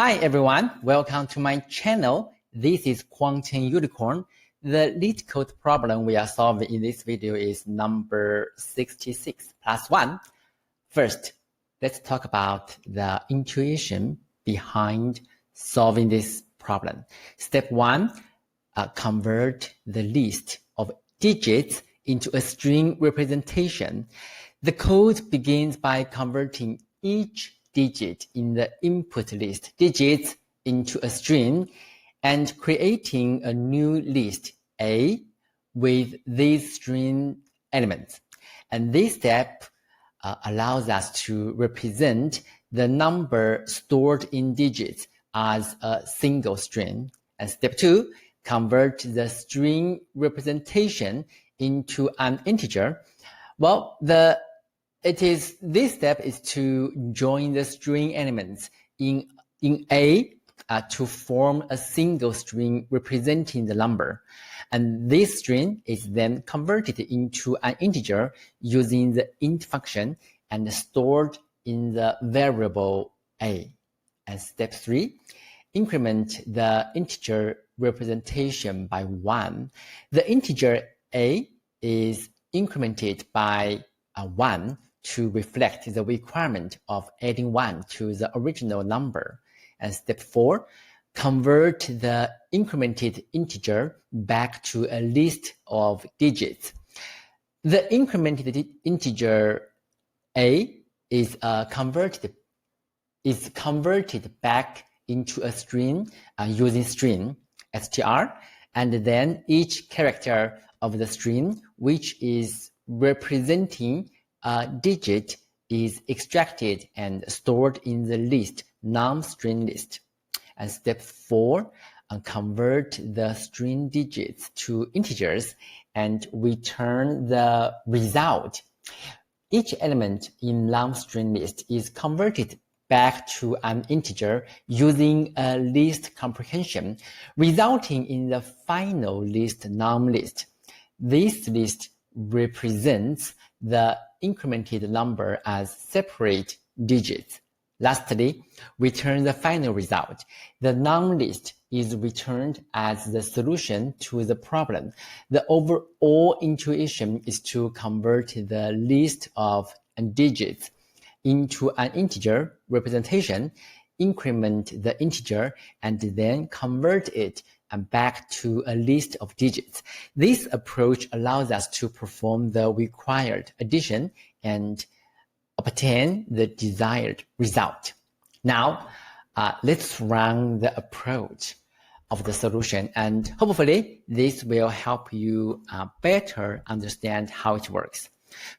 Hi everyone, welcome to my channel. This is Quantum Unicorn. The LeetCode problem we are solving in this video is number 66 plus 1. First, let's talk about the intuition behind solving this problem. Step 1, convert the list of digits into a string representation. The code begins by converting each digit in the input list digits into a string and creating a new list A with these string elements. And this step allows us to represent the number stored in digits as a single string. And step 2, convert the string representation into an integer. Well, this step is to join the string elements in A to form a single string representing the number. And this string is then converted into an integer using the int function and stored in the variable A. And step 3, increment the integer representation by 1. The integer A is incremented by 1 to reflect the requirement of adding 1 to the original number. And step 4, convert the incremented integer back to a list of digits. The incremented integer A is converted back into a string using string str, and then each character of the string, which is representing a digit, is extracted and stored in the list num-string list. And step 4, convert the string digits to integers and return the result. Each element in num-string list is converted back to an integer using a list comprehension, resulting in the final list num list. This list represents the incremented number as separate digits. Lastly, return the final result. The num list is returned as the solution to the problem. The overall intuition is to convert the list of digits into an integer representation, increment the integer, and then convert it back to a list of digits. This approach allows us to perform the required addition and obtain the desired result. Now, let's run the approach of the solution, and hopefully this will help you better understand how it works.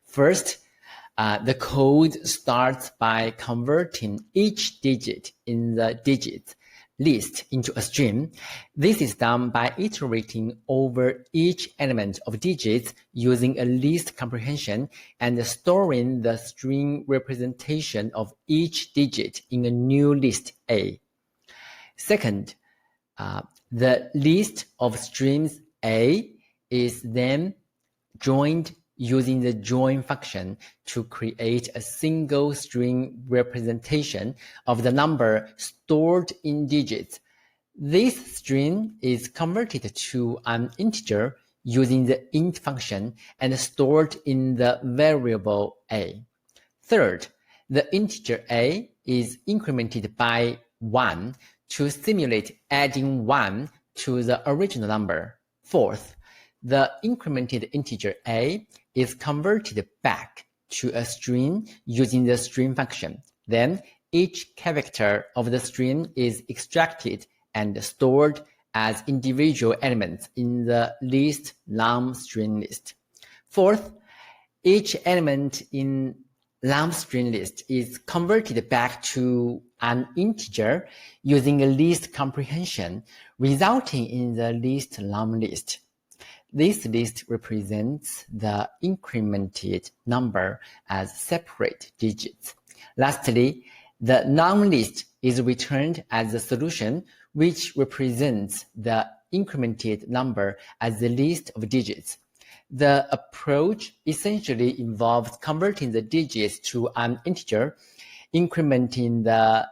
First, the code starts by converting each digit in the digits list into a string. This is done by iterating over each element of digits using a list comprehension and storing the string representation of each digit in a new list A. Second, the list of strings A is then joined using the join function to create a single string representation of the number stored in digits. This string is converted to an integer using the int function and stored in the variable A. Third, the integer A is incremented by 1 to simulate adding 1 to the original number. Fourth, the incremented integer A is converted back to a string using the string function. Then each character of the string is extracted and stored as individual elements in the list num-string list. Fourth, each element in num-string list is converted back to an integer using a list comprehension, resulting in the list num list. This list represents the incremented number as separate digits. Lastly, the num list is returned as the solution, which represents the incremented number as the list of digits. The approach essentially involves converting the digits to an integer, incrementing the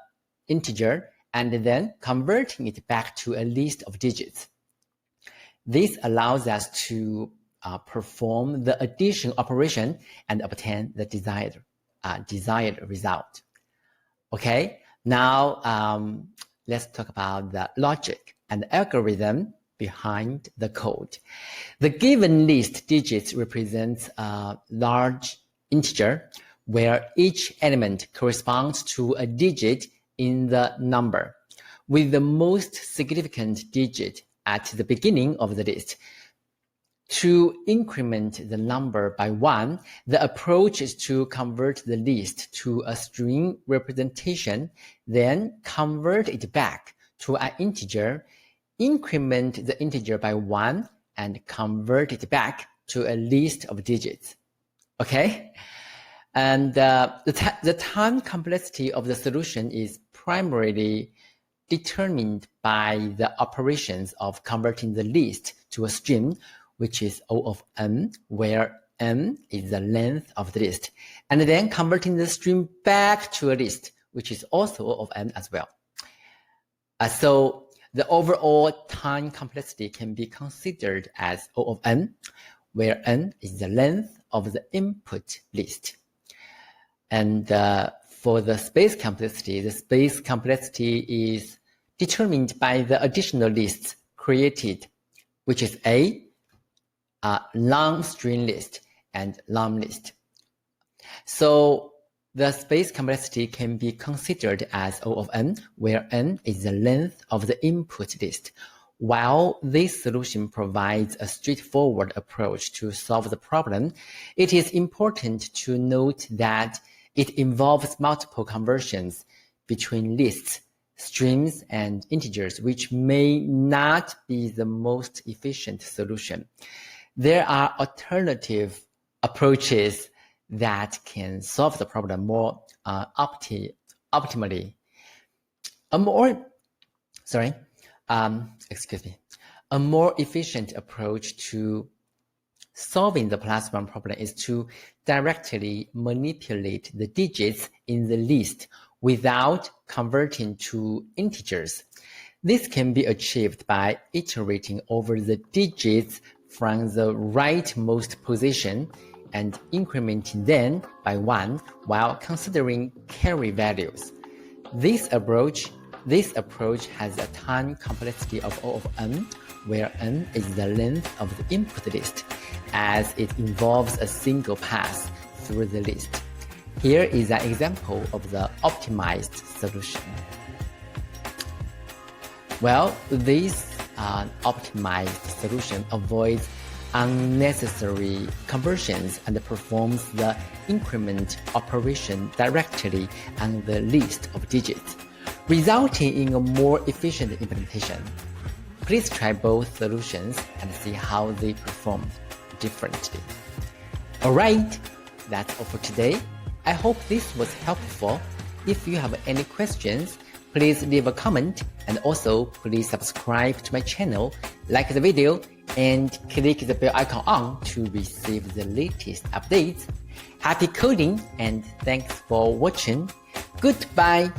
integer, and then converting it back to a list of digits. This allows us to perform the addition operation and obtain the desired result. Okay, now let's talk about the logic and the algorithm behind the code. The given list digits represents a large integer where each element corresponds to a digit in the number, with the most significant digit at the beginning of the list. To increment the number by 1, the approach is to convert the list to a string representation, then convert it back to an integer, increment the integer by 1, and convert it back to a list of digits. Okay? And the time complexity of the solution is primarily determined by the operations of converting the list to a string, which is O of n, where n is the length of the list, and then converting the string back to a list, which is also O of n as well. So the overall time complexity can be considered as O of n, where n is the length of the input list. And for the space complexity is determined by the additional lists created, which is A, long string list, and long list. So the space complexity can be considered as O of n, where n is the length of the input list. While this solution provides a straightforward approach to solve the problem, it is important to note that it involves multiple conversions between lists, strings, and integers, which may not be the most efficient solution. There are alternative approaches that can solve the problem more optimally. A more efficient approach to solving the +1 problem is to directly manipulate the digits in the list without converting to integers. This can be achieved by iterating over the digits from the rightmost position and incrementing them by 1 while considering carry values. This approach has a time complexity of O of n, where n is the length of the input list, as it involves a single pass through the list. Here is an example of the optimized solution. Well, this optimized solution avoids unnecessary conversions and performs the increment operation directly on the list of digits, resulting in a more efficient implementation. Please try both solutions and see how they perform differently. Alright, that's all for today. I hope this was helpful. If you have any questions, please leave a comment, and also please subscribe to my channel, like the video, and click the bell icon on to receive the latest updates. Happy coding and thanks for watching. Goodbye.